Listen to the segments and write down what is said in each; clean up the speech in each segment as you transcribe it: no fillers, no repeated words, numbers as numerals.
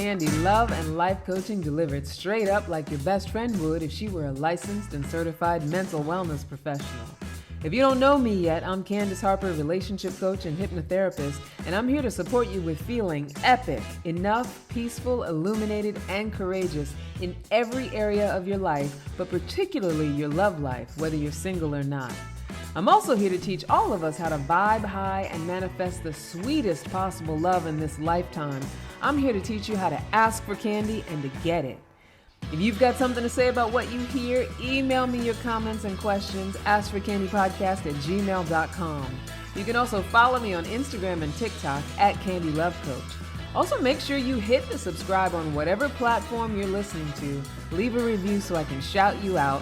Candy, love and life coaching delivered straight up like your best friend would if she were a licensed and certified mental wellness professional. If you don't know me yet, I'm Candace Harper, relationship coach and hypnotherapist, and I'm here to support you with feeling epic, enough, peaceful, illuminated, and courageous in every area of your life, but particularly your love life, whether you're single or not. I'm also here to teach all of us how to vibe high and manifest the sweetest possible love in this lifetime. I'm here to teach you how to ask for candy and to get it. If you've got something to say about what you hear, email me your comments and questions, askforcandypodcast@gmail.com. You can also follow me on Instagram and TikTok @CandyLoveCoach. Also, make sure you hit the subscribe on whatever platform you're listening to. Leave a review so I can shout you out.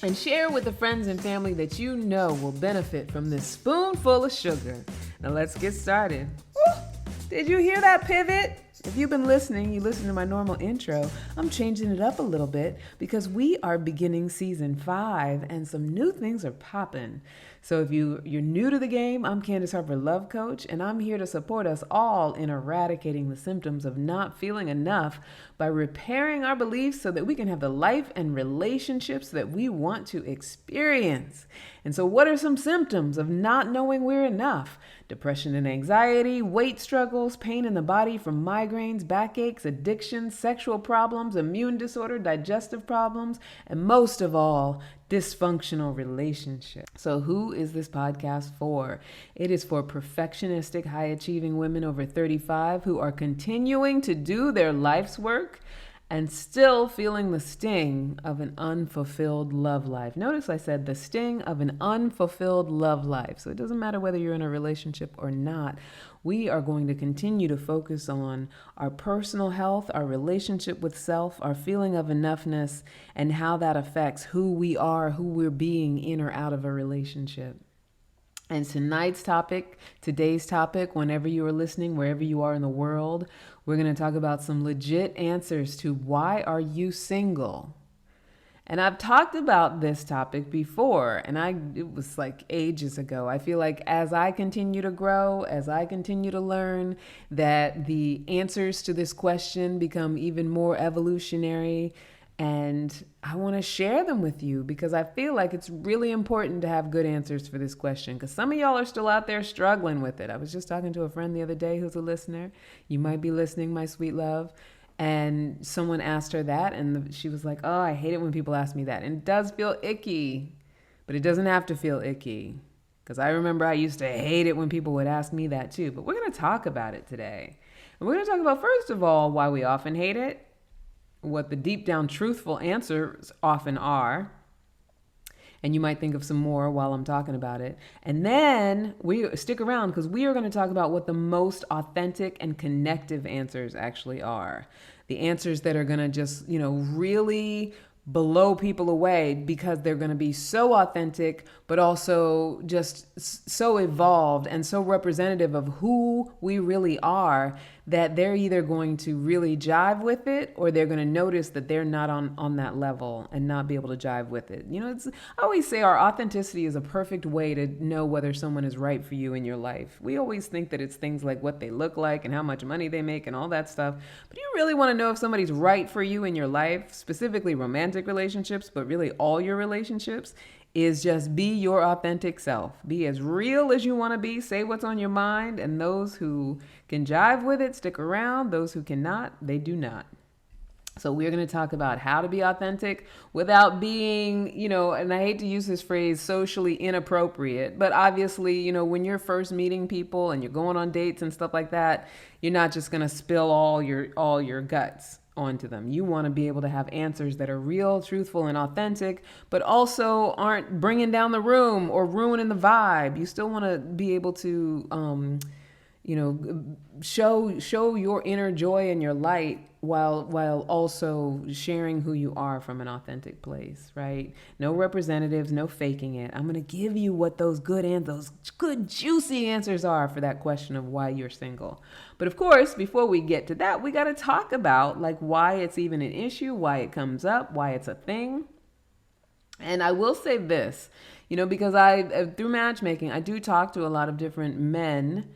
And share with the friends and family that you know will benefit from this spoonful of sugar. Now let's get started. Woo! Did you hear that pivot? If you've been listening, you listen to my normal intro. I'm changing it up a little bit because we are beginning season 5 and some new things are popping. So if you're new to the game, I'm Candace Harper, love coach, and I'm here to support us all in eradicating the symptoms of not feeling enough by repairing our beliefs so that we can have the life and relationships that we want to experience. And so what are some symptoms of not knowing we're enough? Depression and anxiety, weight struggles, pain in the body from migraines, backaches, addiction, sexual problems, immune disorder, digestive problems, and most of all, dysfunctional relationships. So who is this podcast for? It is for perfectionistic, high-achieving women over 35 who are continuing to do their life's work and still feeling the sting of an unfulfilled love life. Notice I said the sting of an unfulfilled love life. So it doesn't matter whether you're in a relationship or not. We are going to continue to focus on our personal health, our relationship with self, our feeling of enoughness, and how that affects who we are, who we're being in or out of a relationship. And today's topic, whenever you are listening, wherever you are in the world, we're going to talk about some legit answers to why are you single? And I've talked about this topic before, and it was like ages ago. I feel like as I continue to grow, as I continue to learn, that the answers to this question become even more evolutionary. And I want to share them with you because I feel like it's really important to have good answers for this question because some of y'all are still out there struggling with it. I was just talking to a friend the other day who's a listener. You might be listening, my sweet love. And someone asked her that and she was like, oh, I hate it when people ask me that. And it does feel icky, but it doesn't have to feel icky because I remember I used to hate it when people would ask me that too. But we're going to talk about it today. And we're going to talk about, first of all, why we often hate it, what the deep down truthful answers often are. And you might think of some more while I'm talking about it. And then we stick around because we are going to talk about what the most authentic and connective answers actually are. The answers that are going to just, really blow people away because they're going to be so authentic, but also just so evolved and so representative of who we really are that they're either going to really jive with it or they're going to notice that they're not on that level and not be able to jive with it. I always say our authenticity is a perfect way to know whether someone is right for you in your life. We always think that it's things like what they look like and how much money they make and all that stuff. But you really want to know if somebody's right for you in your life, specifically romantic relationships, but really all your relationships, is just be your authentic self. Be as real as you want to be. Say what's on your mind. And those who can jive with it, stick around. Those who cannot, they do not. So we're going to talk about how to be authentic without being, and I hate to use this phrase, socially inappropriate. But obviously, when you're first meeting people and you're going on dates and stuff like that, you're not just going to spill all your guts onto them. You want to be able to have answers that are real, truthful, and authentic, but also aren't bringing down the room or ruining the vibe. You still want to be able to, show your inner joy and your light while also sharing who you are from an authentic place, right? No representatives, no faking it. I'm going to give you what those good juicy answers are for that question of why you're single. But of course, before we get to that, we got to talk about why it's even an issue, why it comes up, why it's a thing. And I will say this, because through matchmaking, I do talk to a lot of different men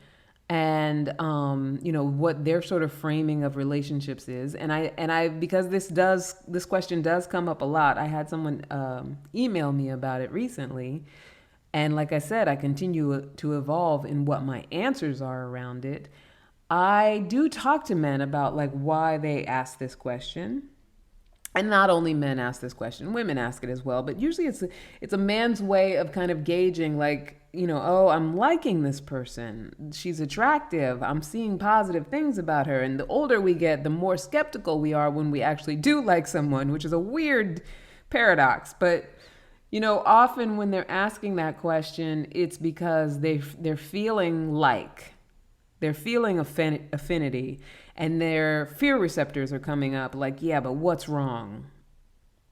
and what their sort of framing of relationships is. And I because this question does come up a lot. I had someone email me about it recently, and like I said, I continue to evolve in what my answers are around it. I do talk to men about like why they ask this question. And not only men ask this question, women ask it as well. But usually it's a man's way of kind of gauging, like, oh, I'm liking this person. She's attractive. I'm seeing positive things about her. And the older we get, the more skeptical we are when we actually do like someone, which is a weird paradox. But often when they're asking that question, it's because they're feeling like. They're feeling affinity, and their fear receptors are coming up like, yeah, but what's wrong?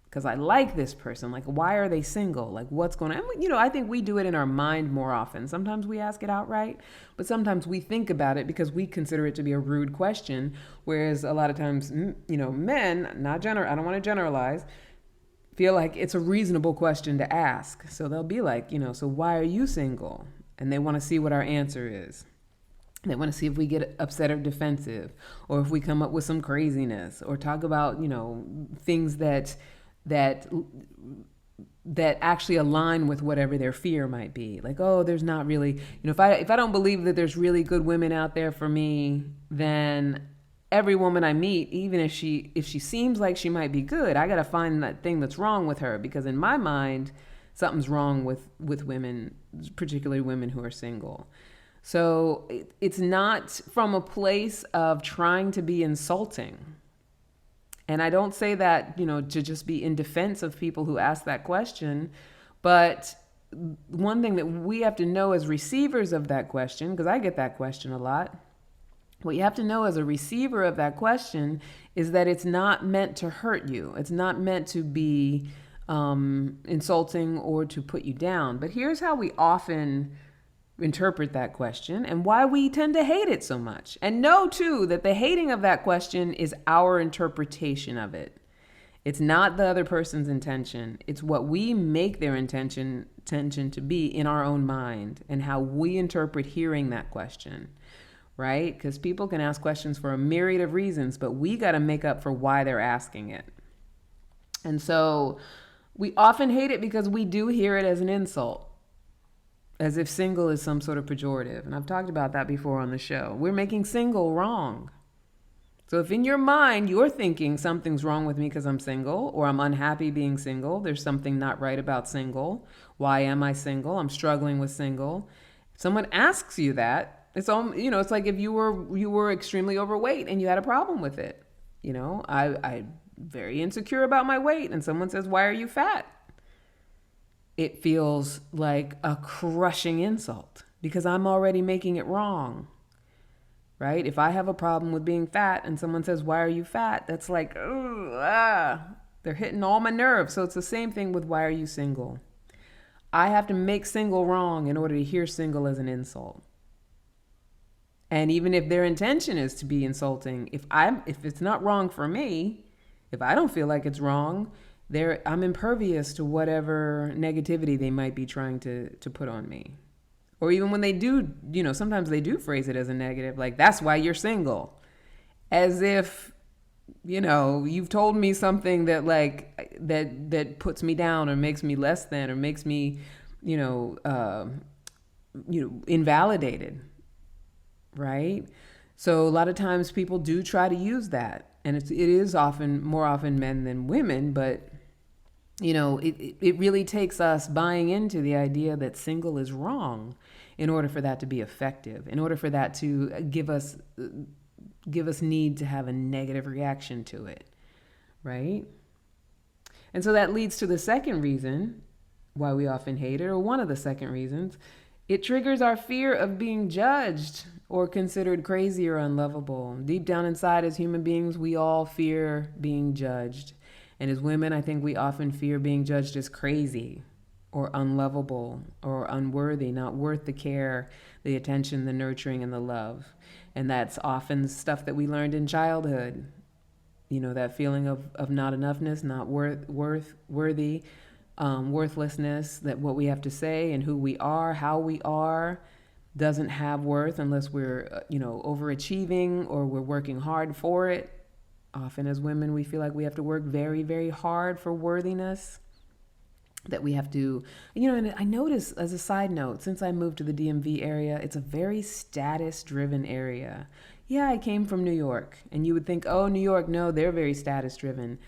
Because I like this person. Like, why are they single? Like, what's going on? I think we do it in our mind more often. Sometimes we ask it outright, but sometimes we think about it because we consider it to be a rude question. Whereas a lot of times, men, I don't want to generalize, feel like it's a reasonable question to ask. So they'll be like, so why are you single? And they want to see what our answer is. They want to see if we get upset or defensive, or if we come up with some craziness, or talk about, things that actually align with whatever their fear might be. Like, oh, there's not really, if I don't believe that there's really good women out there for me, then every woman I meet, even if she seems like she might be good, I got to find that thing that's wrong with her, because in my mind, something's wrong with women, particularly women who are single. So it's not from a place of trying to be insulting. And I don't say that, to just be in defense of people who ask that question. But one thing that we have to know as receivers of that question, because I get that question a lot, what you have to know as a receiver of that question is that it's not meant to hurt you. It's not meant to be insulting or to put you down. But here's how we often interpret that question and why we tend to hate it so much. And know too that the hating of that question is our interpretation of it. It's not the other person's intention. It's what we make their intention to be in our own mind, and how we interpret hearing that question, right? Because people can ask questions for a myriad of reasons, but we got to make up for why they're asking it. And so we often hate it because we do hear it as an insult, as if single is some sort of pejorative. And I've talked about that before on the show. We're making single wrong. So if in your mind you're thinking something's wrong with me because I'm single, or I'm unhappy being single, there's something not right about single, why am I single, I'm struggling with single, if someone asks you that, it's like if you were extremely overweight and you had a problem with it. I'm very insecure about my weight, and someone says, why are you fat? It feels like a crushing insult because I'm already making it wrong, right? If I have a problem with being fat and someone says, why are you fat? That's like, they're hitting all my nerves. So it's the same thing with why are you single? I have to make single wrong in order to hear single as an insult. And even if their intention is to be insulting, if it's not wrong for me, if I don't feel like it's wrong, I'm impervious to whatever negativity they might be trying to put on me. Or even when they do, sometimes they do phrase it as a negative, like, that's why you're single. As if, you've told me something that that puts me down or makes me less than or makes me, invalidated. Right? So a lot of times people do try to use that. And it is more often men than women, but it really takes us buying into the idea that single is wrong in order for that to be effective, in order for that to give us need to have a negative reaction to it, right? And so that leads to the second reason why we often hate it, or one of the second reasons. It triggers our fear of being judged or considered crazy or unlovable. Deep down inside, as human beings, we all fear being judged. And as women, I think we often fear being judged as crazy or unlovable or unworthy, not worth the care, the attention, the nurturing, and the love. And that's often stuff that we learned in childhood. That feeling of not enoughness, not worthy, worthlessness, that what we have to say and who we are, how we are, doesn't have worth unless we're, overachieving or we're working hard for it. Often as women, we feel like we have to work very, very hard for worthiness. That we have to, and I notice as a side note, since I moved to the DMV area, it's a very status driven area. Yeah, I came from New York, and you would think, oh, New York, no, they're very status driven.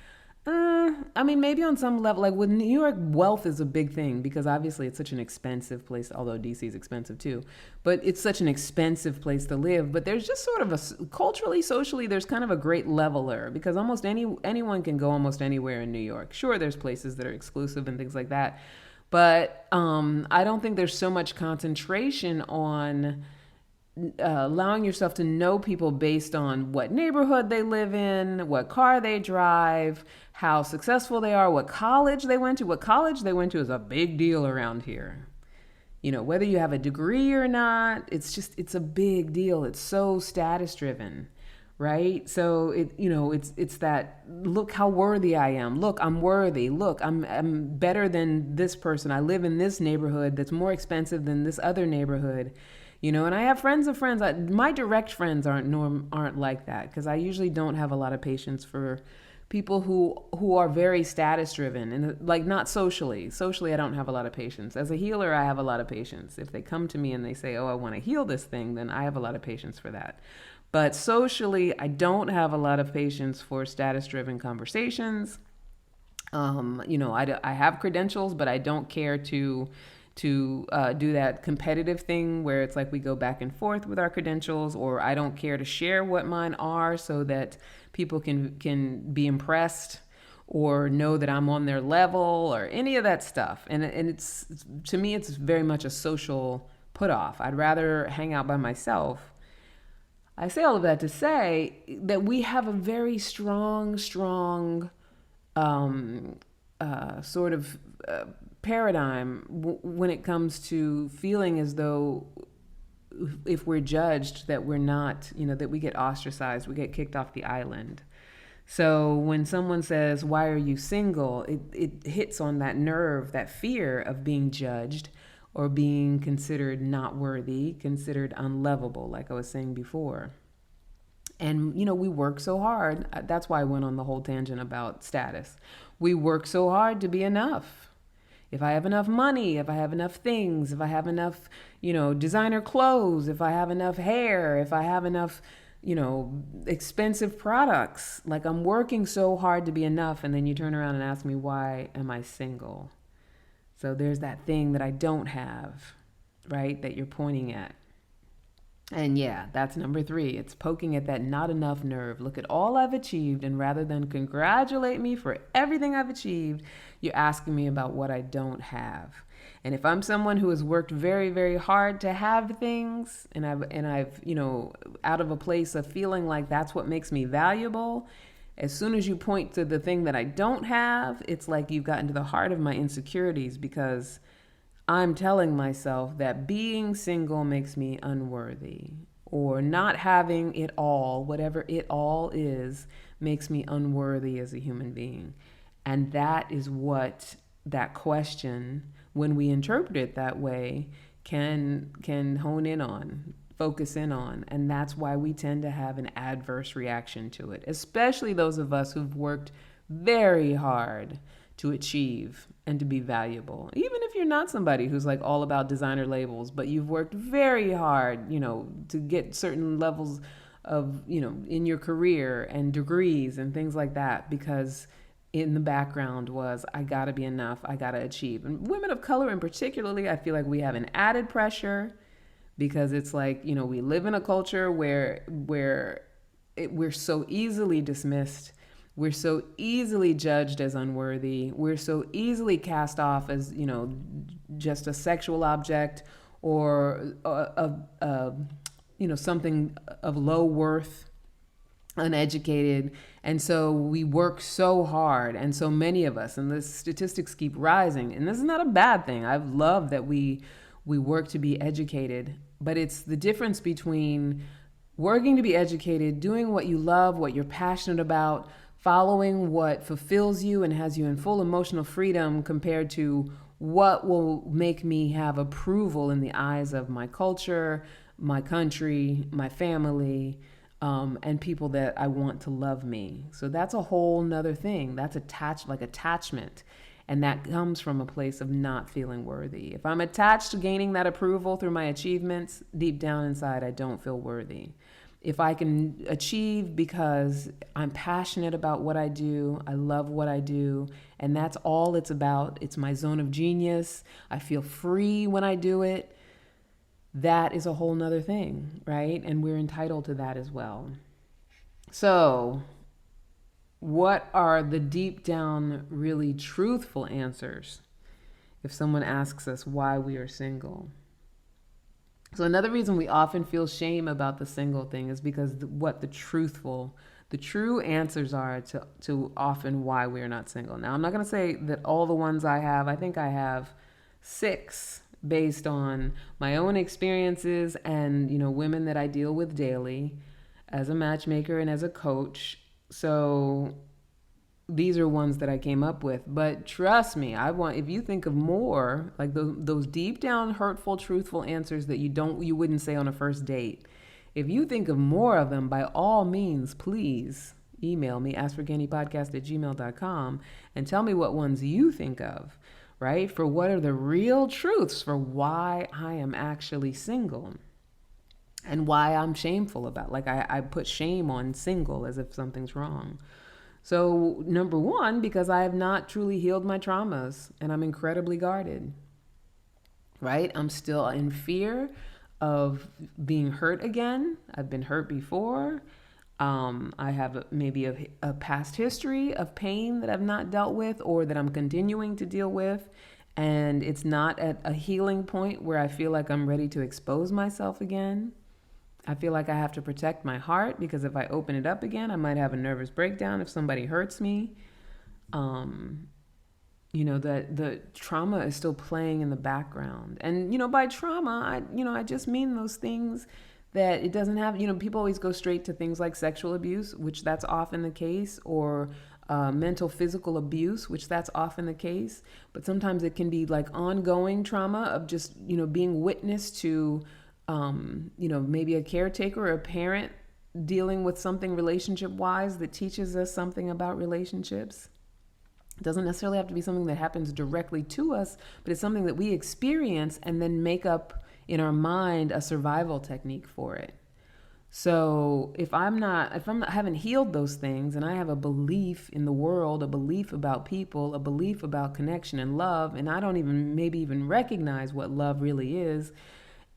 I mean, maybe on some level, like with New York, wealth is a big thing because obviously it's such an expensive place, although DC is expensive too, but it's such an expensive place to live. But there's just sort of culturally, socially, there's kind of a great leveler because anyone can go almost anywhere in New York. Sure, there's places that are exclusive and things like that, but I don't think there's so much concentration on allowing yourself to know people based on what neighborhood they live in, what car they drive, how successful they are, what college they went to. What college they went to is a big deal around here. Whether you have a degree or not, it's a big deal. It's so status driven, right? So it's that, look how worthy I am. Look, I'm worthy. Look, I'm better than this person. I live in this neighborhood that's more expensive than this other neighborhood. And I have friends of friends. My direct friends aren't like that because I usually don't have a lot of patience for people who are very status driven and like not socially. Socially, I don't have a lot of patience. As a healer, I have a lot of patience. If they come to me and they say, "Oh, I want to heal this thing," then I have a lot of patience for that. But socially, I don't have a lot of patience for status driven conversations. I have credentials, but I don't care to do that competitive thing where it's like we go back and forth with our credentials, or I don't care to share what mine are so that people can be impressed or know that I'm on their level or any of that stuff. And it's, to me, it's very much a social put off. I'd rather hang out by myself. I say all of that to say that we have a very strong sort of paradigm when it comes to feeling as though if we're judged that we're not, that we get ostracized, we get kicked off the island. So when someone says, "Why are you single?" it hits on that nerve, that fear of being judged or being considered not worthy, considered unlovable, like I was saying before. And, we work so hard. That's why I went on the whole tangent about status. We work so hard to be enough. If I have enough money, if I have enough things, if I have enough, designer clothes, if I have enough hair, if I have enough, expensive products, like I'm working so hard to be enough. And then you turn around and ask me, why am I single? So there's that thing that I don't have, right? That you're pointing at. And yeah, that's number 3. It's poking at that not enough nerve. Look at all I've achieved, and rather than congratulate me for everything I've achieved, you're asking me about what I don't have. And if I'm someone who has worked very, very hard to have things, and I've out of a place of feeling like that's what makes me valuable, as soon as you point to the thing that I don't have, it's like you've gotten to the heart of my insecurities, because I'm telling myself that being single makes me unworthy, or not having it all, whatever it all is, makes me unworthy as a human being. And that is what that question, when we interpret it that way, can hone in on, focus in on. And that's why we tend to have an adverse reaction to it, especially those of us who've worked very hard to achieve and to be valuable. Even if you're not somebody who's like all about designer labels, but you've worked very hard, to get certain levels of, in your career and degrees and things like that, because in the background was, I gotta be enough, I gotta achieve. And women of color in particularly, I feel like we have an added pressure because it's like, we live in a culture where we're so easily dismissed. We're so easily judged as unworthy. We're so easily cast off as, just a sexual object or something of low worth, uneducated. And so we work so hard, and so many of us, and the statistics keep rising. And this is not a bad thing. I love that we work to be educated, but it's the difference between working to be educated, doing what you love, what you're passionate about, following what fulfills you and has you in full emotional freedom, compared to what will make me have approval in the eyes of my culture, my country, my family, and people that I want to love me. So that's a whole nother thing. That's attachment. And that comes from a place of not feeling worthy. If I'm attached to gaining that approval through my achievements, deep down inside, I don't feel worthy. If I can achieve because I'm passionate about what I do, I love what I do, and that's all it's about, it's my zone of genius, I feel free when I do it, that is a whole nother thing, right? And we're entitled to that as well. So, what are the deep down, really truthful answers if someone asks us why we are single? So another reason we often feel shame about the single thing is because the true answers are to often why we are not single. Now, I'm not going to say that all the ones I have. I think I have 6 based on my own experiences and, women that I deal with daily as a matchmaker and as a coach. So these are ones that I came up with, but trust me, if you think of more, like those deep down hurtful, truthful answers that you wouldn't say on a first date. If you think of more of them, by all means, please email me, askforcandypodcast@gmail.com, and tell me what ones you think of, right? For what are the real truths for why I am actually single and why I'm shameful about, like I put shame on single as if something's wrong. So number 1, because I have not truly healed my traumas and I'm incredibly guarded, right? I'm still in fear of being hurt again. I've been hurt before. I have maybe a past history of pain that I've not dealt with or that I'm continuing to deal with. And it's not at a healing point where I feel like I'm ready to expose myself again. I feel like I have to protect my heart because if I open it up again, I might have a nervous breakdown if somebody hurts me. The trauma is still playing in the background. And, by trauma, I just mean those things that it doesn't have, people always go straight to things like sexual abuse, which that's often the case, or mental, physical abuse, which that's often the case. But sometimes it can be like ongoing trauma of just, being witness to maybe a caretaker or a parent dealing with something relationship-wise that teaches us something about relationships. It doesn't necessarily have to be something that happens directly to us, but it's something that we experience and then make up in our mind a survival technique for it. So if I haven't healed those things and I have a belief in the world, a belief about people, a belief about connection and love, and I don't even recognize what love really is,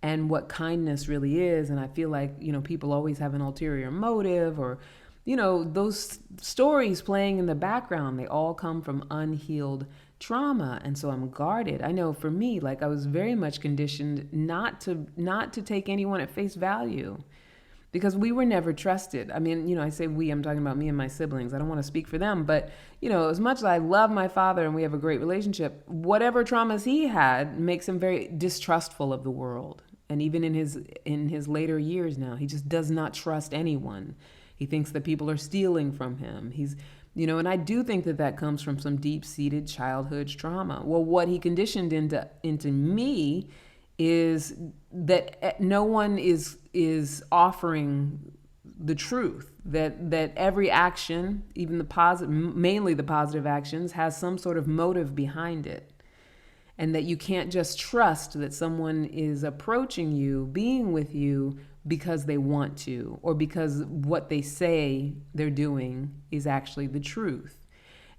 and what kindness really is. And I feel like, people always have an ulterior motive or, those stories playing in the background, they all come from unhealed trauma. And so I'm guarded. I know for me, like I was very much conditioned not to take anyone at face value because we were never trusted. I mean, I say we, I'm talking about me and my siblings. I don't want to speak for them, but as much as I love my father and we have a great relationship, whatever traumas he had makes him very distrustful of the world. And even in his later years now, he just does not trust anyone. He thinks that people are stealing from him. And I do think that comes from some deep-seated childhood trauma. Well, what he conditioned into me is that no one is offering the truth. That every action, even mainly the positive actions, has some sort of motive behind it. And that you can't just trust that someone is approaching you, being with you because they want to, or because what they say they're doing is actually the truth.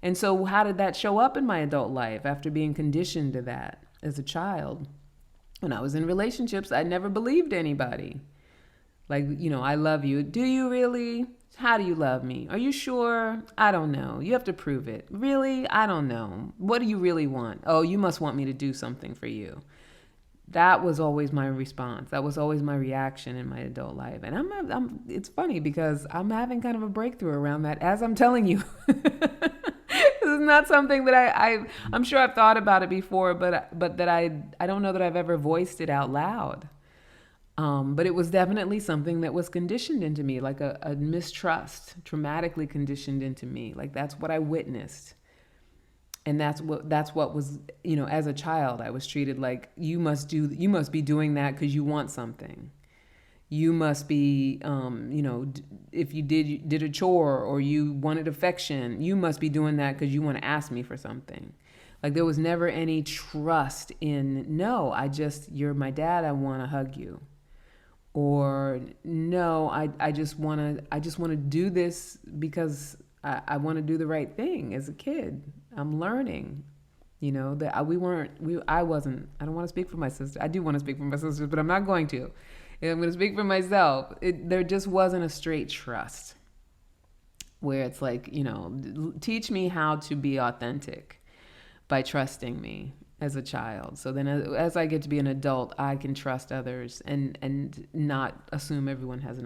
And so how did that show up in my adult life after being conditioned to that as a child? When I was in relationships, I never believed anybody. Like, I love you. Do you really? How do you love me? Are you sure? I don't know. You have to prove it. Really? I don't know. What do you really want? Oh, you must want me to do something for you. That was always my response. That was always my reaction in my adult life. And it's funny because I'm having kind of a breakthrough around that as I'm telling you. This is not something that I'm sure I've thought about it before, but that I don't know that I've ever voiced it out loud. But it was definitely something that was conditioned into me, like a mistrust, traumatically conditioned into me. Like that's what I witnessed. And that's what was, as a child, I was treated like, you must be doing that because you want something. You must be, if you did a chore or you wanted affection, you must be doing that because you want to ask me for something. Like, there was never any trust in, no, you're my dad, I want to hug you. Or, no, I just want to do this because I want to do the right thing as a kid. I'm learning. That I wasn't, I don't want to speak for my sister. I do want to speak for my sisters, but I'm not going to. I'm going to speak for myself. There just wasn't a straight trust where it's like, teach me how to be authentic by trusting me as a child. So then as I get to be an adult, I can trust others and not assume everyone has an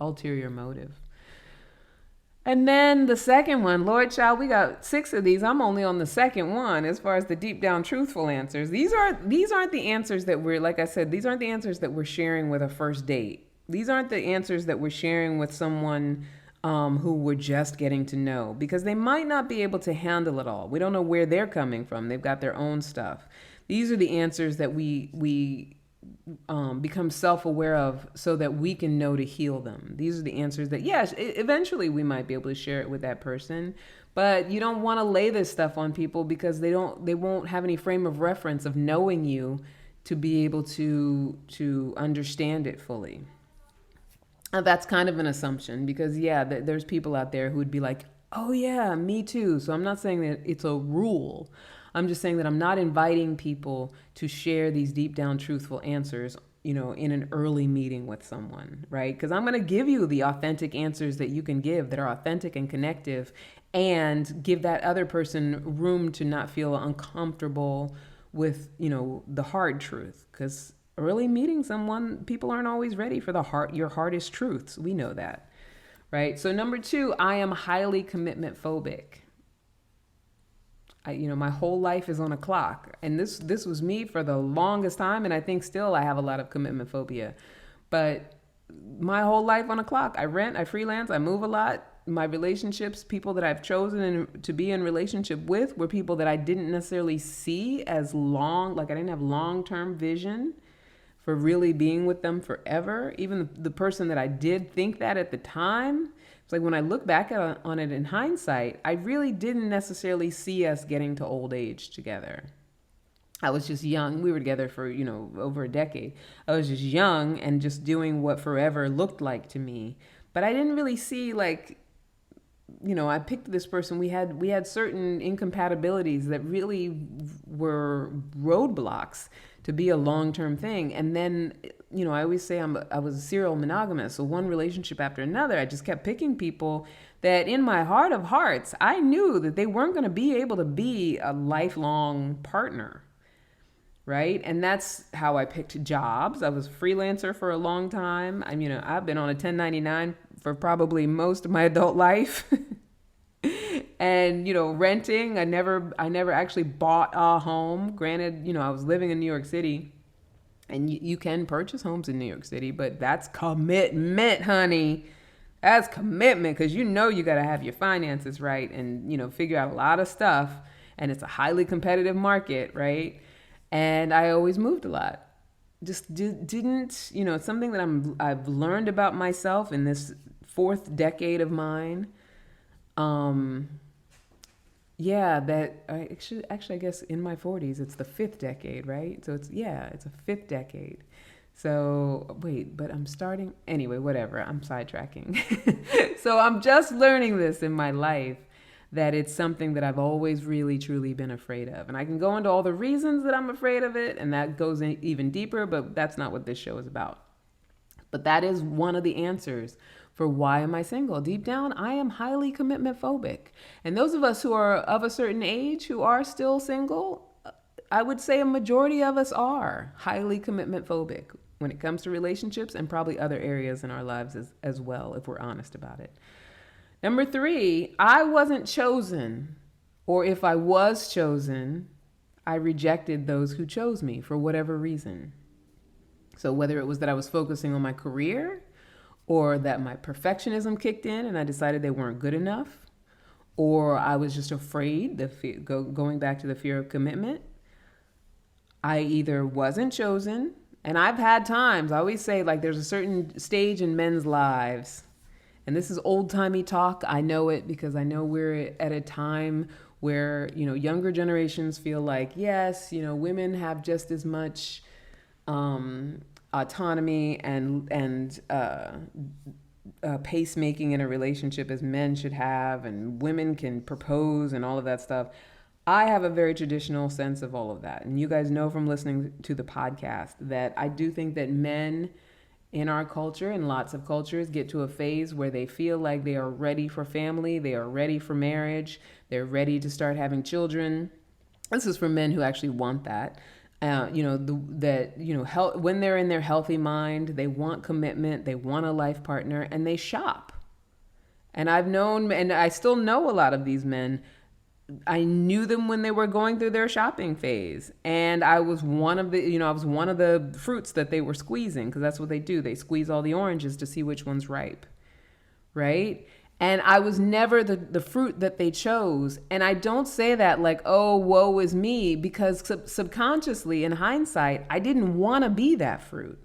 ulterior motive. And then the second one, Lord child, we got 6 of these. I'm only on the second one as far as the deep down truthful answers. These aren't the answers that we're, like I said, these aren't the answers that we're sharing with a first date. These aren't the answers that we're sharing with someone who we're just getting to know, because they might not be able to handle it all. We don't know where they're coming from. They've got their own stuff. These are the answers that we become self-aware of so that we can know to heal them. These are the answers that, yes, eventually we might be able to share it with that person, but you don't want to lay this stuff on people because they won't have any frame of reference of knowing you to be able to understand it fully. Now, that's kind of an assumption because, there's people out there who would be like, oh yeah, me too. So I'm not saying that it's a rule. I'm just saying that I'm not inviting people to share these deep down truthful answers, in an early meeting with someone, right? Because I'm going to give you the authentic answers that you can give that are authentic and connective, and give that other person room to not feel uncomfortable with, the hard truth. Because early meeting someone, people aren't always ready for your hardest truths. We know that, right? So number 2, I am highly commitment phobic. My whole life is on a clock, and this was me for the longest time, and I think still I have a lot of commitment phobia, but my whole life on a clock. I rent, I freelance, I move a lot. My relationships, people that I've chosen to be in relationship with, were people that I didn't necessarily see as long, like I didn't have long-term vision for really being with them forever. Even the person that I did think that at the time, it's like when I look back on it in hindsight, I really didn't necessarily see us getting to old age together. I was just young. We were together for, over a decade. I was just young and just doing what forever looked like to me. But I didn't really see, like, I picked this person. We had certain incompatibilities that really were roadblocks to be a long-term thing. And then, I always say I was a serial monogamous. So one relationship after another, I just kept picking people that in my heart of hearts, I knew that they weren't going to be able to be a lifelong partner. Right. And that's how I picked jobs. I was a freelancer for a long time. I've been on a 1099 for probably most of my adult life. And, renting, I never actually bought a home. Granted, I was living in New York City, and you can purchase homes in New York City, but that's commitment, honey. That's commitment, because you got to have your finances right and, figure out a lot of stuff. And it's a highly competitive market, right? And I always moved a lot. Just didn't, it's something that I've learned about myself in this 4th decade of mine. That I guess in my 40s, it's the 5th decade, right? So it's a 5th decade. So wait, but I'm starting, anyway, whatever, I'm sidetracking. So I'm just learning this in my life, that it's something that I've always really, truly been afraid of. And I can go into all the reasons that I'm afraid of it, and that goes in even deeper, but that's not what this show is about. But that is one of the answers for why am I single. Deep down, I am highly commitment phobic. And those of us who are of a certain age who are still single, I would say a majority of us are highly commitment phobic when it comes to relationships, and probably other areas in our lives as well, if we're honest about it. Number 3, I wasn't chosen, or if I was chosen, I rejected those who chose me for whatever reason. So whether it was that I was focusing on my career, or that my perfectionism kicked in and I decided they weren't good enough, or I was just afraid, going back to the fear of commitment. I either wasn't chosen, and I've had times, I always say, like, there's a certain stage in men's lives, and this is old-timey talk. I know it because I know we're at a time where, younger generations feel like, yes, women have just as much autonomy and pacemaking in a relationship as men should have, and women can propose and all of that stuff. I have a very traditional sense of all of that. And you guys know from listening to the podcast that I do think that men in our culture, and lots of cultures, get to a phase where they feel like they are ready for family, they are ready for marriage, they're ready to start having children. This is for men who actually want that. When they're in their healthy mind, they want commitment, they want a life partner, and they shop. And I've known, and I still know a lot of these men. I knew them when they were going through their shopping phase, and I was one of the fruits that they were squeezing, because that's what they do. They squeeze all the oranges to see which one's ripe, right? And I was never the fruit that they chose. And I don't say that like, oh, woe is me, because subconsciously, in hindsight, I didn't want to be that fruit.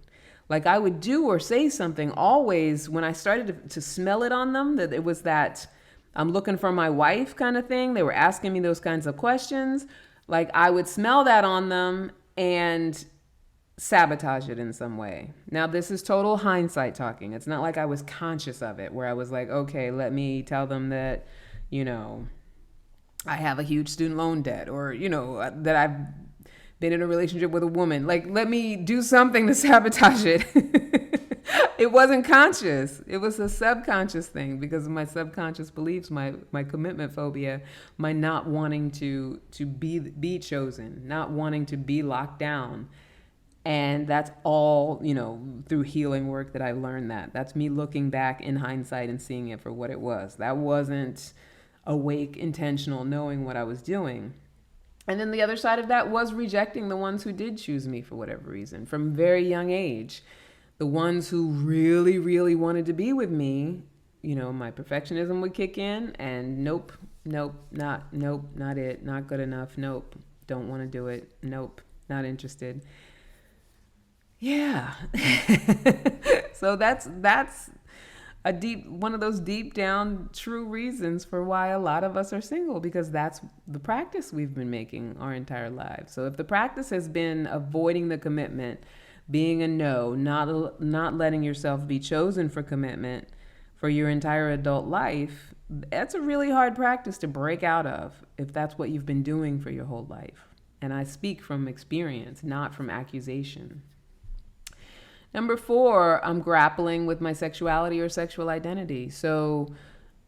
Like, I would do or say something always when I started to smell it on them, that it was that I'm looking for my wife kind of thing. They were asking me those kinds of questions. Like, I would smell that on them and sabotage it in some way. Now, this is total hindsight talking. It's not like I was conscious of it, where I was like, okay, let me tell them that, I have a huge student loan debt, or, that I've been in a relationship with a woman. Like, let me do something to sabotage it. It wasn't conscious. It was a subconscious thing because of my subconscious beliefs, my commitment phobia, my not wanting to be chosen, not wanting to be locked down. And that's all, through healing work that I learned that. That's me looking back in hindsight and seeing it for what it was. That wasn't awake, intentional, knowing what I was doing. And then the other side of that was rejecting the ones who did choose me for whatever reason from a very young age. The ones who really, really wanted to be with me, my perfectionism would kick in, and nope, not it, not good enough, nope, don't want to do it, nope, not interested. Yeah. So that's one of those deep down true reasons for why a lot of us are single, because that's the practice we've been making our entire lives. So if the practice has been avoiding the commitment, being a no, not letting yourself be chosen for commitment for your entire adult life, that's a really hard practice to break out of if that's what you've been doing for your whole life. And I speak from experience, not from accusation. Number 4, I'm grappling with my sexuality or sexual identity. So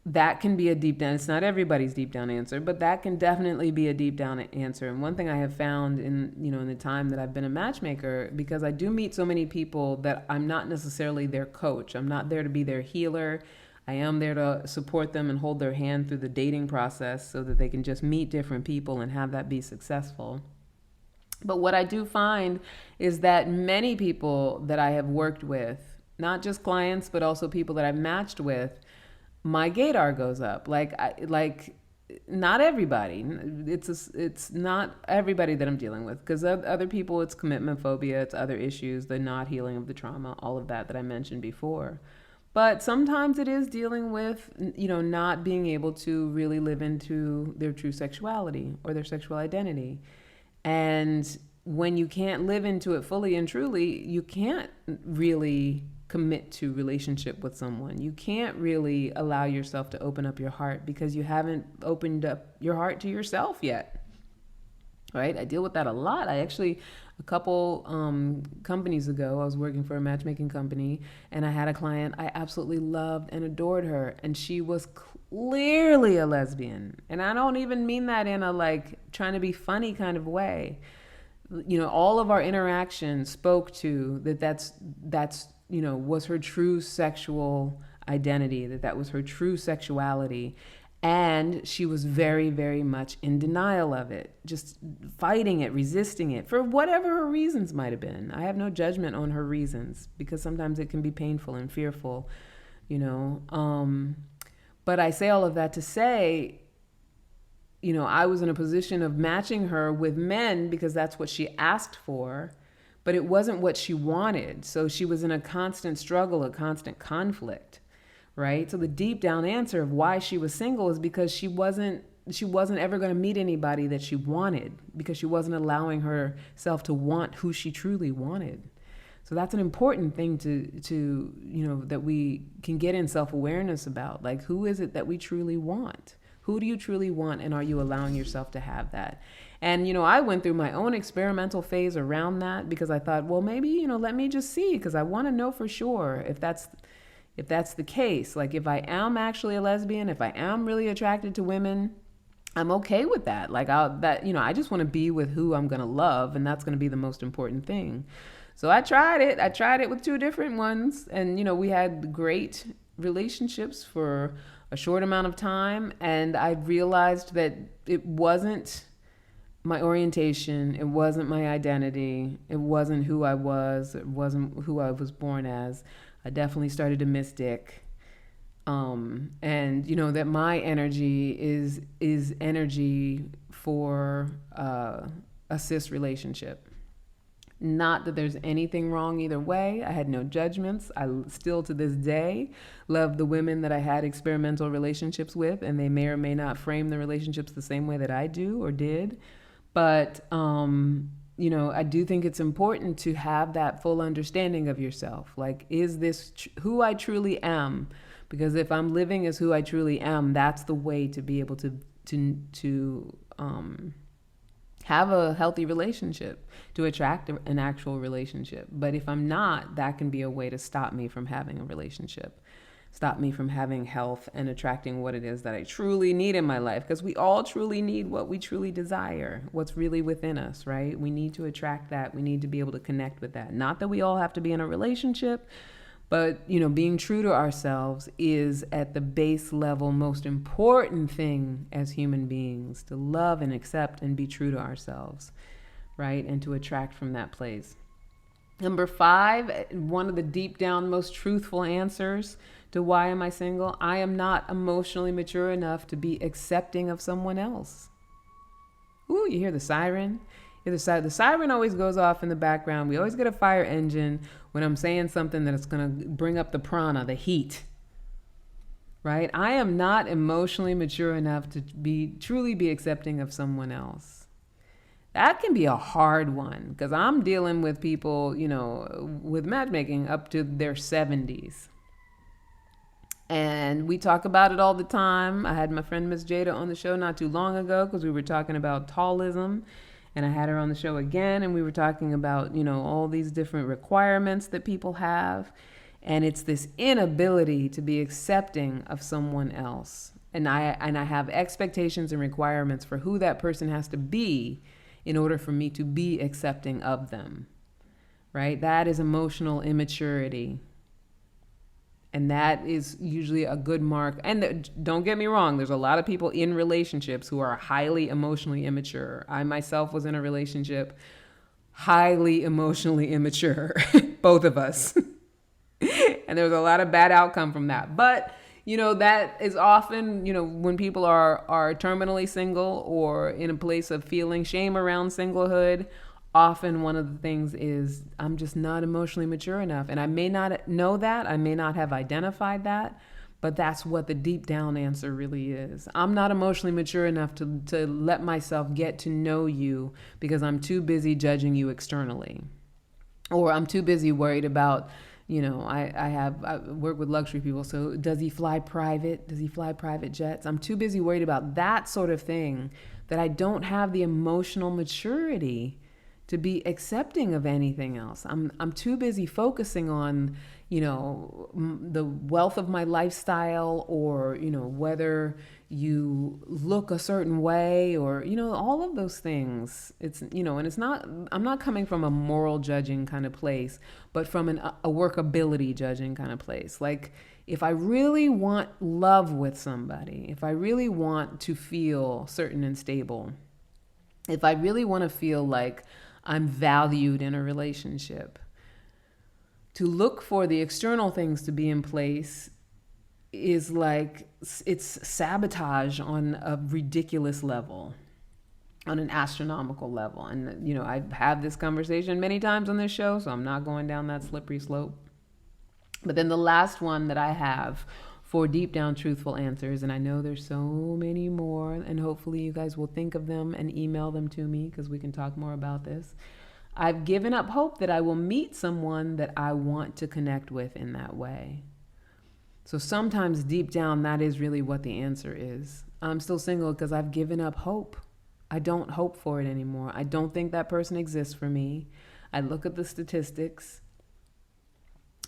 that can be a deep down, it's not everybody's deep down answer, but that can definitely be a deep down answer. And one thing I have found in the time that I've been a matchmaker, because I do meet so many people that I'm not necessarily their coach. I'm not there to be their healer. I am there to support them and hold their hand through the dating process so that they can just meet different people and have that be successful. But what I do find is that many people that I have worked with, not just clients, but also people that I've matched with, my gaydar goes up. Like not everybody. It's not everybody that I'm dealing with, because other people, it's commitment phobia, it's other issues, the not healing of the trauma, all of that I mentioned before. But sometimes it is dealing with, not being able to really live into their true sexuality or their sexual identity. And when you can't live into it fully and truly, you can't really commit to relationship with someone. You can't really allow yourself to open up your heart because you haven't opened up your heart to yourself yet. Right? I deal with that a lot. I actually, a couple companies ago, I was working for a matchmaking company, and I had a client I absolutely loved and adored her, and she was clearly a lesbian. And I don't even mean that in a trying to be funny kind of way. All of our interactions spoke to that's was her true sexual identity, that was her true sexuality. And she was very, very much in denial of it, just fighting it, resisting it, for whatever her reasons might have been. I have no judgment on her reasons, because sometimes it can be painful and fearful, But I say all of that to say, I was in a position of matching her with men because that's what she asked for, but it wasn't what she wanted. So she was in a constant struggle, a constant conflict, right? So the deep down answer of why she was single is because she wasn't ever going to meet anybody that she wanted, because she wasn't allowing herself to want who she truly wanted. So that's an important thing to that we can get in self-awareness about. Like, who is it that we truly want? Who do you truly want, and are you allowing yourself to have that? And, I went through my own experimental phase around that because I thought, well, maybe, let me just see, because I want to know for sure if that's the case. Like, if I am actually a lesbian, if I am really attracted to women, I'm okay with that. Like, I just want to be with who I'm going to love, and that's going to be the most important thing. So I tried it. I tried it with 2 different ones, and, we had great relationships for a short amount of time, and I realized that it wasn't my orientation, it wasn't my identity, it wasn't who I was, it wasn't who I was born as. I definitely started to miss dick. And that my energy is energy for a cis relationship. Not that there's anything wrong either way. I had no judgments. I still to this day love the women that I had experimental relationships with, and they may or may not frame the relationships the same way that I do or did. But, I do think it's important to have that full understanding of yourself. Like, is this who I truly am? Because if I'm living as who I truly am, that's the way to be able to have a healthy relationship, to attract an actual relationship. But if I'm not, that can be a way to stop me from having a relationship, stop me from having health and attracting what it is that I truly need in my life. Because we all truly need what we truly desire, what's really within us, right? We need to attract that. We need to be able to connect with that. Not that we all have to be in a relationship, but, being true to ourselves is at the base level most important thing as human beings, to love and accept and be true to ourselves, right? And to attract from that place. Number 5, one of the deep down most truthful answers to why am I single? I am not emotionally mature enough to be accepting of someone else. Ooh, you hear the siren? The siren always goes off in the background. We always get a fire engine when I'm saying something that is going to bring up the prana, the heat, right? I am not emotionally mature enough to truly be accepting of someone else. That can be a hard one because I'm dealing with people, with matchmaking up to their 70s. And we talk about it all the time. I had my friend Miss Jada on the show not too long ago because we were talking about tallism. And I had her on the show again, and we were talking about, all these different requirements that people have. And it's this inability to be accepting of someone else. And I have expectations and requirements for who that person has to be in order for me to be accepting of them, right? That is emotional immaturity. And that is usually a good mark. And don't get me wrong, there's a lot of people in relationships who are highly emotionally immature. I myself was in a relationship highly emotionally immature, both of us. And there was a lot of bad outcome from that. But, that is often, when people are terminally single or in a place of feeling shame around singlehood, often one of the things is I'm just not emotionally mature enough. And I may not know that. I may not have identified that. But that's what the deep down answer really is. I'm not emotionally mature enough to let myself get to know you because I'm too busy judging you externally. Or I'm too busy worried about, I work with luxury people. So does he fly private? Does he fly private jets? I'm too busy worried about that sort of thing that I don't have the emotional maturity to be accepting of anything else. I'm too busy focusing on, the wealth of my lifestyle or, whether you look a certain way or, all of those things. It's, and it's not, I'm not coming from a moral judging kind of place, but from a workability judging kind of place. Like, if I really want love with somebody, if I really want to feel certain and stable, if I really want to feel like I'm valued in a relationship, to look for the external things to be in place is like, it's sabotage on a ridiculous level, on an astronomical level. And, you know, I've had this conversation many times on this show, so I'm not going down that slippery slope. But then the last one that I have for deep down truthful answers, and I know there's so many more, and hopefully you guys will think of them and email them to me because we can talk more about this. I've given up hope that I will meet someone that I want to connect with in that way. So sometimes deep down, that is really what the answer is. I'm still single because I've given up hope. I don't hope for it anymore. I don't think that person exists for me. I look at the statistics.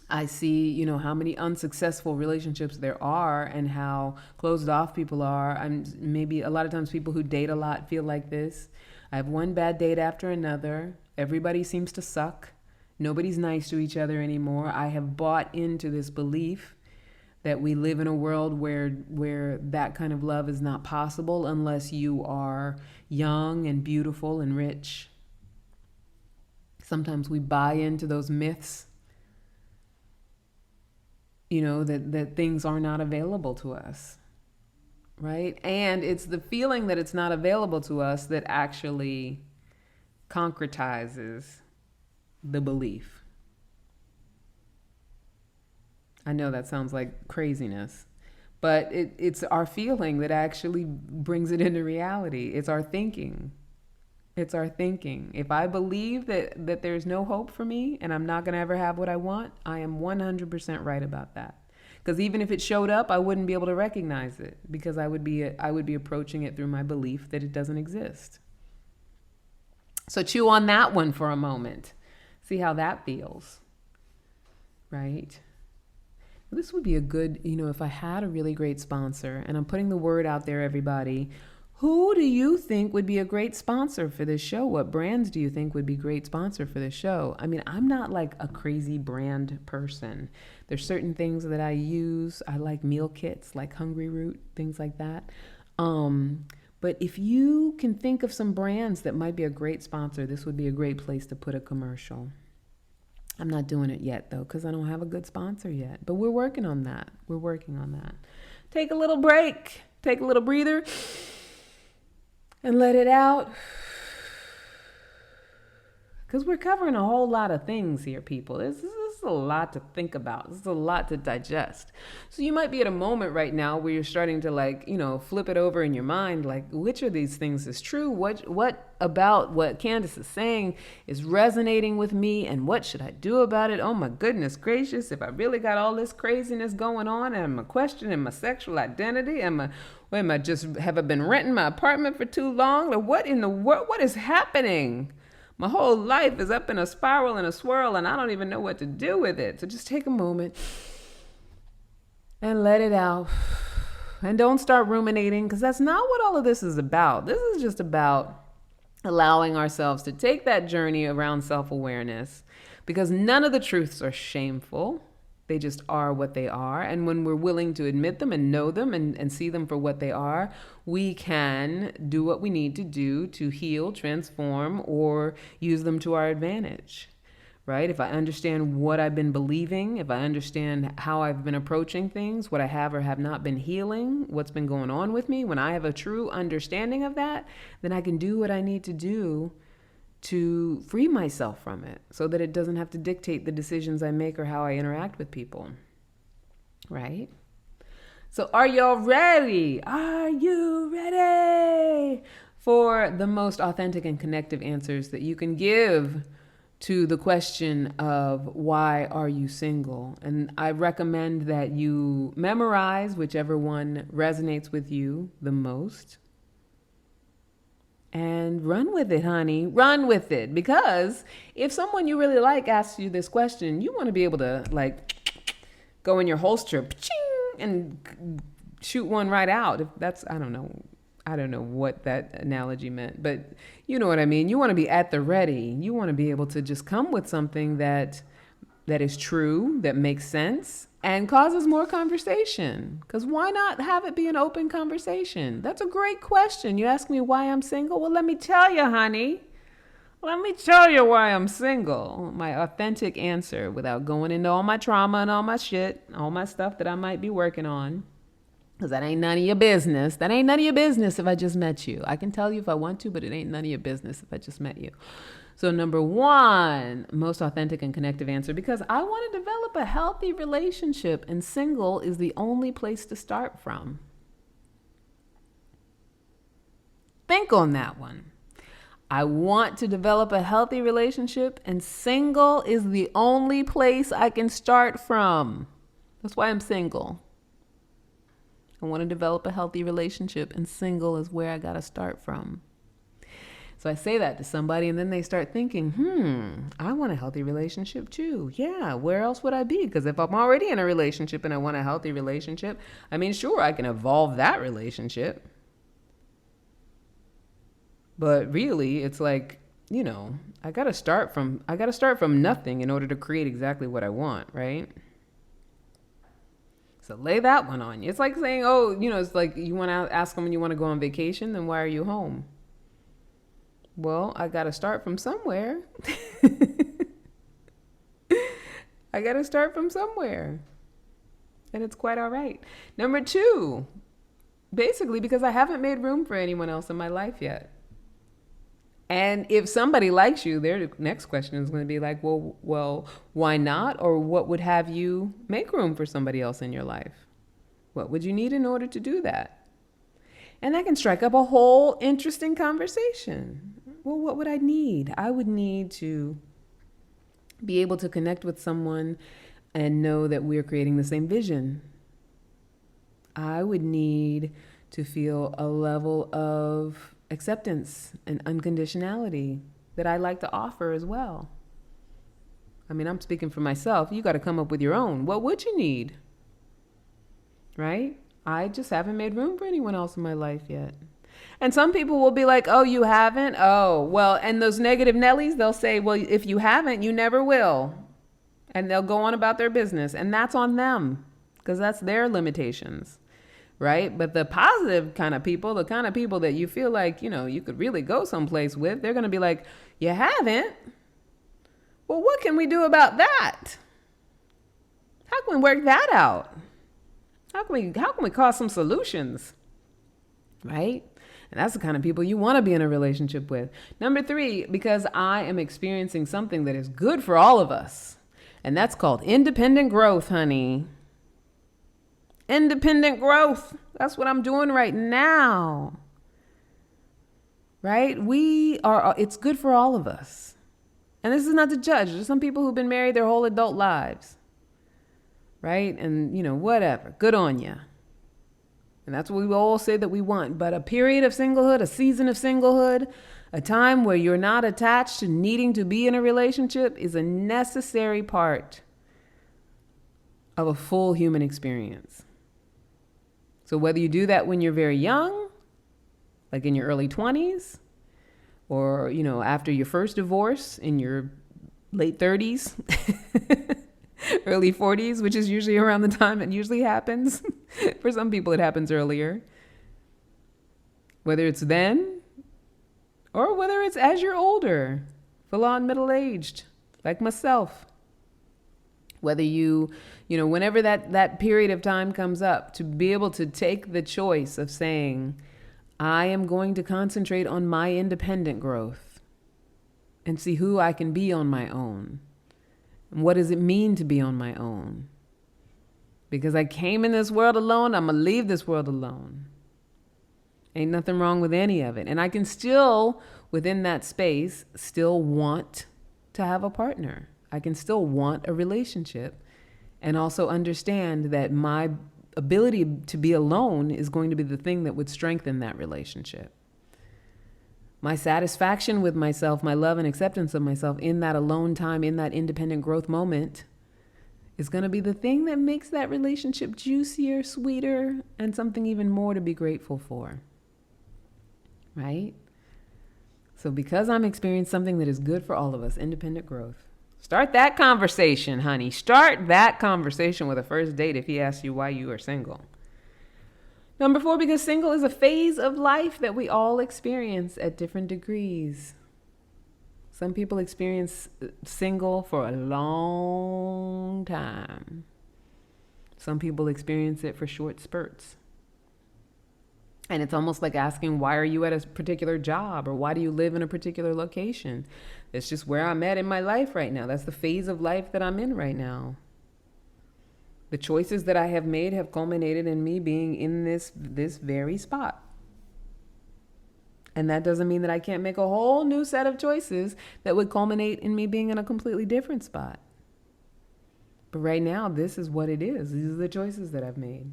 I see, you know, how many unsuccessful relationships there are and how closed off people are. And maybe a lot of times people who date a lot feel like this. I have one bad date after another. Everybody seems to suck. Nobody's nice to each other anymore. I have bought into this belief that we live in a world where that kind of love is not possible unless you are young and beautiful and rich. Sometimes we buy into those myths, you know, that things are not available to us, right? And it's the feeling that it's not available to us that actually concretizes the belief. I know that sounds like craziness, but it's our feeling that actually brings it into reality. It's our thinking. It's our thinking. If I believe that there's no hope for me and I'm not going to ever have what I want, I am 100% right about that. Because even if it showed up, I wouldn't be able to recognize it because I would be approaching it through my belief that it doesn't exist. So chew on that one for a moment. See how that feels, right? This would be a good, you know, if I had a really great sponsor, and I'm putting the word out there, everybody, who do you think would be a great sponsor for this show? What brands do you think would be great sponsor for this show? I mean, I'm not like a crazy brand person. There's certain things that I use. I like meal kits, like Hungry Root, things like that. But if you can think of some brands that might be a great sponsor, this would be a great place to put a commercial. I'm not doing it yet, though, because I don't have a good sponsor yet. But we're working on that. We're working on that. Take a little break. Take a little breather. And let it out. Because we're covering a whole lot of things here, people. This is a lot to think about. This is a lot to digest. So you might be at a moment right now where you're starting to, like, you know, flip it over in your mind. Like, which of these things is true? What about what Candace is saying is resonating with me? And what should I do about it? Oh, my goodness gracious. If I really got all this craziness going on, am I questioning my sexual identity? Have I been renting my apartment for too long? Like, what in the world? What is happening? My whole life is up in a spiral and a swirl, and I don't even know what to do with it. So just take a moment and let it out. And don't start ruminating, because that's not what all of this is about. This is just about allowing ourselves to take that journey around self-awareness, because none of the truths are shameful. They just are what they are. And when we're willing to admit them and know them and see them for what they are, we can do what we need to do to heal, transform, or use them to our advantage, right? If I understand what I've been believing, if I understand how I've been approaching things, what I have or have not been healing, what's been going on with me, when I have a true understanding of that, then I can do what I need to do to free myself from it so that it doesn't have to dictate the decisions I make or how I interact with people, right? So are y'all ready? Are you ready for the most authentic and connective answers that you can give to the question of why are you single? And I recommend that you memorize whichever one resonates with you the most. And run with it, honey. Run with it. Because if someone you really like asks you this question, you want to be able to, like, go in your holster and shoot one right out. If that's, I don't know what that analogy meant, but you know what I mean. You want to be at the ready. You want to be able to just come with something that is true, that makes sense, and causes more conversation. Because why not have it be an open conversation? That's a great question. You ask me why I'm single? Well, let me tell you, honey. Let me tell you why I'm single. My authentic answer without going into all my trauma and all my shit, all my stuff that I might be working on. Because that ain't none of your business. That ain't none of your business if I just met you. I can tell you if I want to, but it ain't none of your business if I just met you. So number one, most authentic and connective answer, because I want to develop a healthy relationship, and single is the only place to start from. Think on that one. I want to develop a healthy relationship, and single is the only place I can start from. That's why I'm single. I want to develop a healthy relationship, and single is where I got to start from. So I say that to somebody, and then they start thinking, I want a healthy relationship too. Yeah, where else would I be? Because if I'm already in a relationship and I want a healthy relationship, I mean, sure, I can evolve that relationship. But really, it's like, I got to start from nothing in order to create exactly what I want, right? So lay that one on you. It's like saying, it's like you want to ask them when you want to go on vacation, then why are you home? Well, I got to start from somewhere. I got to start from somewhere. And it's quite all right. Number two, basically because I haven't made room for anyone else in my life yet. And if somebody likes you, their next question is going to be like, well, why not? Or what would have you make room for somebody else in your life? What would you need in order to do that? And that can strike up a whole interesting conversation. Well, what would I need? I would need to be able to connect with someone and know that we're creating the same vision. I would need to feel a level of acceptance and unconditionality that I like to offer as well. I mean, I'm speaking for myself. You got to come up with your own. What would you need? Right? I just haven't made room for anyone else in my life yet. And some people will be like, oh, you haven't? Oh, well, and those negative Nellies, they'll say, well, if you haven't, you never will. And they'll go on about their business. And that's on them because that's their limitations. Right? But the positive kind of people, the kind of people that you feel like, you could really go someplace with, they're going to be like, you haven't? Well, what can we do about that? How can we work that out? How can we cause some solutions? Right? And that's the kind of people you want to be in a relationship with. Number three, because I am experiencing something that is good for all of us. And that's called independent growth, honey. Independent growth. That's what I'm doing right now. Right? It's good for all of us. And this is not to judge. There's some people who've been married their whole adult lives. Right? And, whatever. Good on you. And that's what we all say that we want. But a period of singlehood, a season of singlehood, a time where you're not attached to needing to be in a relationship is a necessary part of a full human experience. So whether you do that when you're very young, like in your early 20s, or, after your first divorce in your late 30s, early 40s, which is usually around the time it usually happens. For some people, it happens earlier. Whether it's then, or whether it's as you're older, full on middle-aged, like myself. Whether whenever that period of time comes up, to be able to take the choice of saying, I am going to concentrate on my independent growth and see who I can be on my own. And what does it mean to be on my own? Because I came in this world alone, I'm going to leave this world alone. Ain't nothing wrong with any of it. And I can still, within that space, still want to have a partner. I can still want a relationship and also understand that my ability to be alone is going to be the thing that would strengthen that relationship. My satisfaction with myself, my love and acceptance of myself in that alone time, in that independent growth moment, is going to be the thing that makes that relationship juicier, sweeter, and something even more to be grateful for. Right? So because I'm experiencing something that is good for all of us, independent growth, start that conversation, honey. Start that conversation with a first date if he asks you why you are single. Number 4, because single is a phase of life that we all experience at different degrees. Some people experience single for a long time. Some people experience it for short spurts. And it's almost like asking, why are you at a particular job? Or why do you live in a particular location? It's just where I'm at in my life right now. That's the phase of life that I'm in right now. The choices that I have made have culminated in me being in this very spot. And that doesn't mean that I can't make a whole new set of choices that would culminate in me being in a completely different spot. But right now, this is what it is. These are the choices that I've made.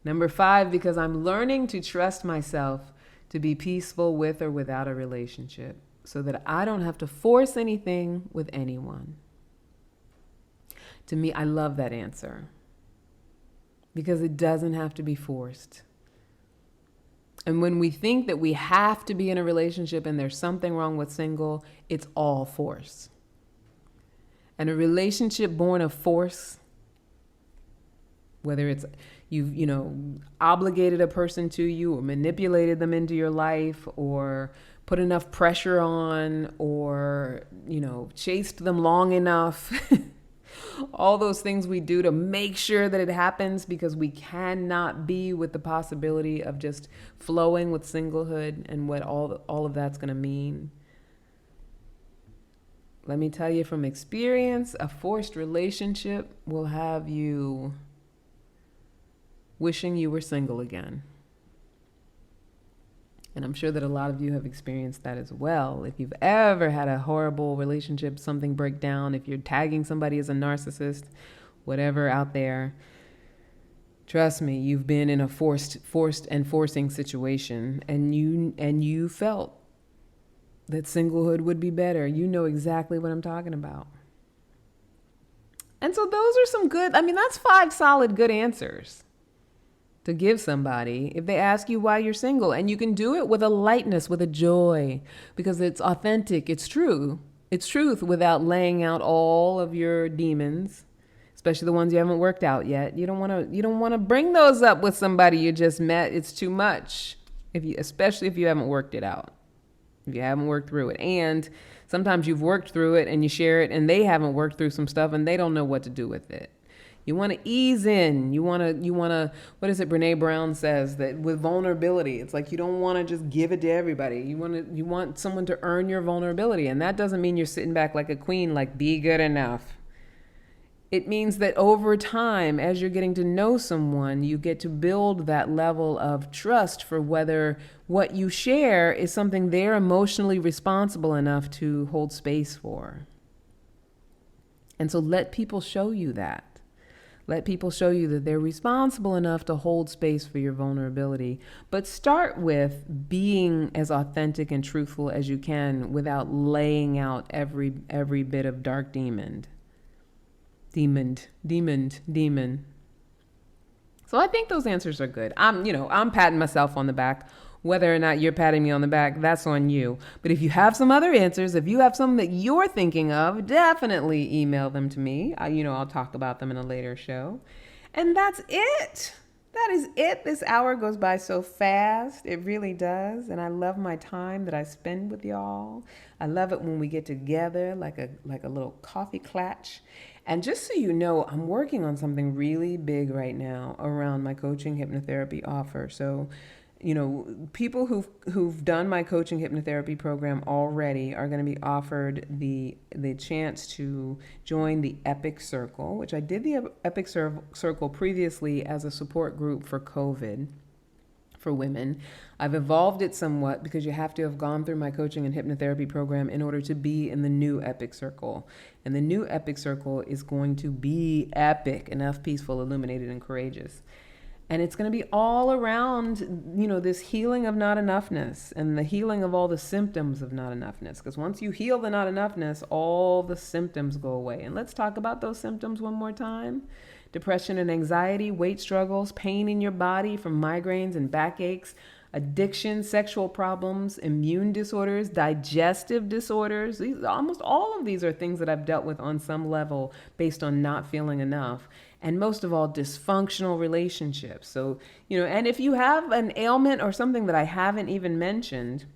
Number 5, because I'm learning to trust myself to be peaceful with or without a relationship so that I don't have to force anything with anyone. To me, I love that answer because it doesn't have to be forced. And when we think that we have to be in a relationship and there's something wrong with single, it's all force. And a relationship born of force, whether it's you've, obligated a person to you or manipulated them into your life or put enough pressure on or, chased them long enough, all those things we do to make sure that it happens because we cannot be with the possibility of just flowing with singlehood and what all of that's going to mean. Let me tell you from experience, a forced relationship will have you wishing you were single again. And I'm sure that a lot of you have experienced that as well. If you've ever had a horrible relationship, something break down, if you're tagging somebody as a narcissist, whatever out there, trust me, you've been in a forced and forcing situation and you felt that singlehood would be better. You know exactly what I'm talking about. And so those are some good, that's 5 solid good answers to give somebody if they ask you why you're single. And you can do it with a lightness, with a joy, because it's authentic, it's true. It's truth without laying out all of your demons, especially the ones you haven't worked out yet. You don't want to bring those up with somebody you just met. It's too much, especially if you haven't worked it out. If you haven't worked through it. And sometimes you've worked through it and you share it and they haven't worked through some stuff and they don't know what to do with it. You want to ease in. You want to, what is it Brene Brown says, that with vulnerability, it's like you don't want to just give it to everybody. You want someone to earn your vulnerability. And that doesn't mean you're sitting back like a queen, like be good enough. It means that over time, as you're getting to know someone, you get to build that level of trust for whether what you share is something they're emotionally responsible enough to hold space for. And so let people show you that. Let people show you that they're responsible enough to hold space for your vulnerability. But start with being as authentic and truthful as you can without laying out every bit of dark demon. So I think those answers are good. I'm patting myself on the back. Whether or not you're patting me on the back, that's on you. But if you have some other answers, if you have some that you're thinking of, definitely email them to me. I'll talk about them in a later show. And that's it. That is it. This hour goes by so fast. It really does. And I love my time that I spend with y'all. I love it when we get together like a little coffee clatch. And just so you know, I'm working on something really big right now around my coaching hypnotherapy offer. So, people who've done my coaching hypnotherapy program already are going to be offered the chance to join the Epic Circle, which I did the Epic Circle previously as a support group for COVID for women. I've evolved it somewhat because you have to have gone through my coaching and hypnotherapy program in order to be in the new Epic Circle. And the new Epic Circle is going to be epic, enough, peaceful, illuminated, and courageous. And it's going to be all around, this healing of not enoughness and the healing of all the symptoms of not enoughness. Because once you heal the not enoughness, all the symptoms go away. And let's talk about those symptoms one more time. Depression and anxiety, weight struggles, pain in your body from migraines and backaches, addiction, sexual problems, immune disorders, digestive disorders. Almost all of these are things that I've dealt with on some level based on not feeling enough. And most of all, dysfunctional relationships. So, and if you have an ailment or something that I haven't even mentioned,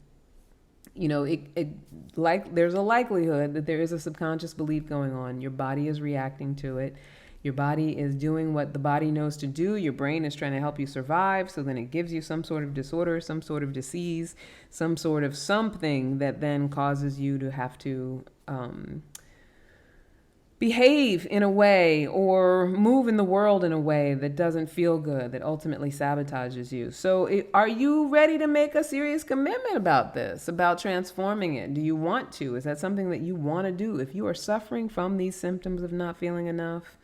there's a likelihood that there is a subconscious belief going on. Your body is reacting to it. Your body is doing what the body knows to do. Your brain is trying to help you survive. So then it gives you some sort of disorder, some sort of disease, some sort of something that then causes you to have to behave in a way or move in the world in a way that doesn't feel good, that ultimately sabotages you. So are you ready to make a serious commitment about this, about transforming it? Do you want to? Is that something that you want to do? If you are suffering from these symptoms of not feeling enough,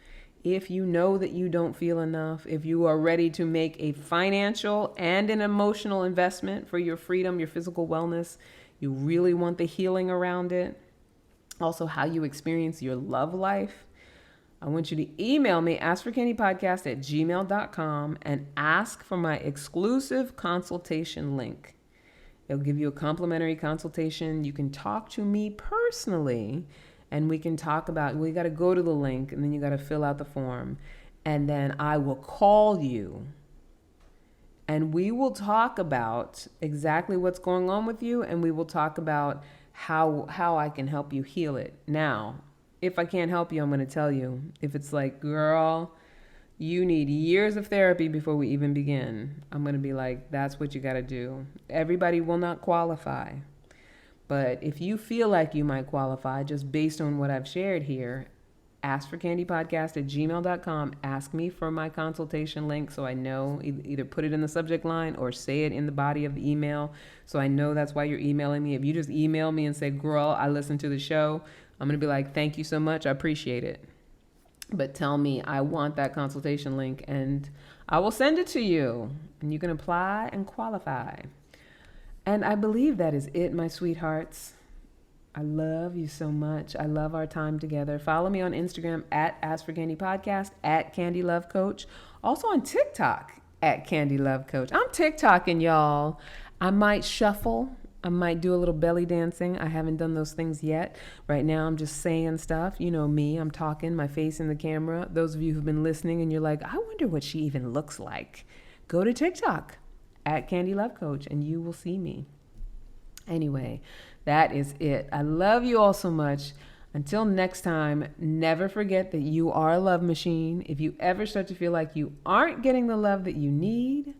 if you know that you don't feel enough, if you are ready to make a financial and an emotional investment for your freedom, your physical wellness, you really want the healing around it, also how you experience your love life, I want you to email me, askforcandypodcast@gmail.com, and ask for my exclusive consultation link. It'll give you a complimentary consultation. You can talk to me personally, and we can talk about, well, you got to go to the link, and then you got to fill out the form, and then I will call you, and we will talk about exactly what's going on with you, and we will talk about how I can help you heal it. Now, if I can't help you, I'm going to tell you. If it's like, girl, you need years of therapy before we even begin, I'm going to be like, that's what you got to do. Everybody will not qualify. But if you feel like you might qualify just based on what I've shared here, askforcandypodcast@gmail.com. Ask me for my consultation link so I know, either put it in the subject line or say it in the body of the email so I know that's why you're emailing me. If you just email me and say, girl, I listened to the show, I'm going to be like, thank you so much. I appreciate it. But tell me, I want that consultation link, and I will send it to you, and you can apply and qualify. And I believe that is it, my sweethearts. I love you so much. I love our time together. Follow me on Instagram @AskForCandyPodcast, @CandyLoveCoach. Also on TikTok @CandyLoveCoach. I'm TikToking, y'all. I might shuffle. I might do a little belly dancing. I haven't done those things yet. Right now, I'm just saying stuff. You know me. I'm talking, my face in the camera. Those of you who've been listening and you're like, I wonder what she even looks like. Go to TikTok @CandyLoveCoach and you will see me. Anyway, that is it. I love you all so much. Until next time, never forget that you are a love machine. If you ever start to feel like you aren't getting the love that you need,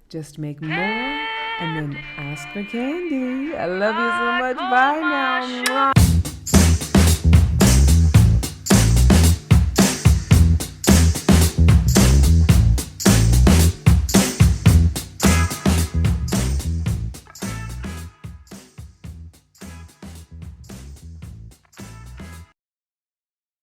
just make more and then ask for candy. I love you so much. Bye now.